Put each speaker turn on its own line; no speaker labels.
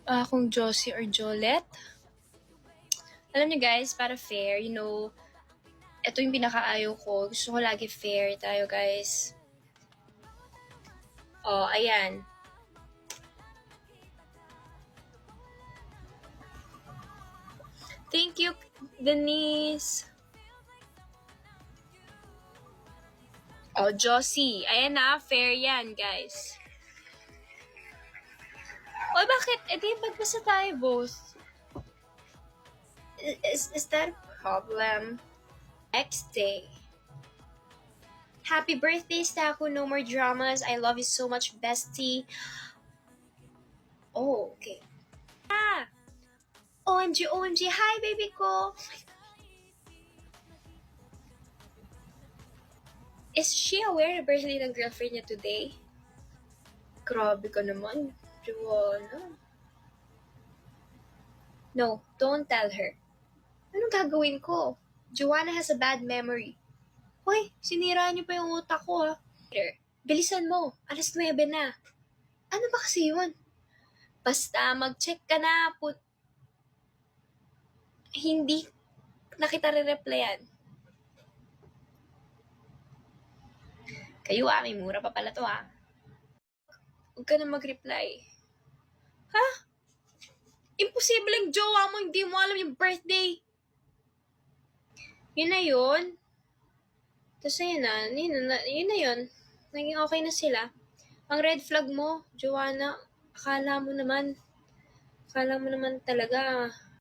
Kung Josie or Jolette. Alam niyo guys, para fair, ito yung pinakaayaw ko. Gusto ko lagi fair tayo guys. Oh, ayan. Thank you, Denise. Oh, Josie. Ayan na, fair yan, guys. O, bakit? E di, magbasa tayo both. Is that a problem? Next day. Happy birthday, Staku. No more dramas. I love you so much, bestie. Oh, okay. OMG, OMG. Hi, baby ko. Oh my God. Is she aware na birthday ng girlfriend niya today? Grabe ka naman, Joanna. No, don't tell her. Anong gagawin ko? Joanna has a bad memory. Hoy, sinira niyo pa yung utak ko ha. Bilisan mo, 9:00 na. Ano ba kasi yun? Basta mag-check ka na, hindi na kita re-replyan. Kayo may mura pa pala to ha. Huwag ka na mag-reply. Ha? Imposibleng jowa mo, hindi mo alam yung birthday. Yun na yun. Tapos yun na yun. Naging okay na sila. Ang red flag mo, Joanna, akala mo naman talaga,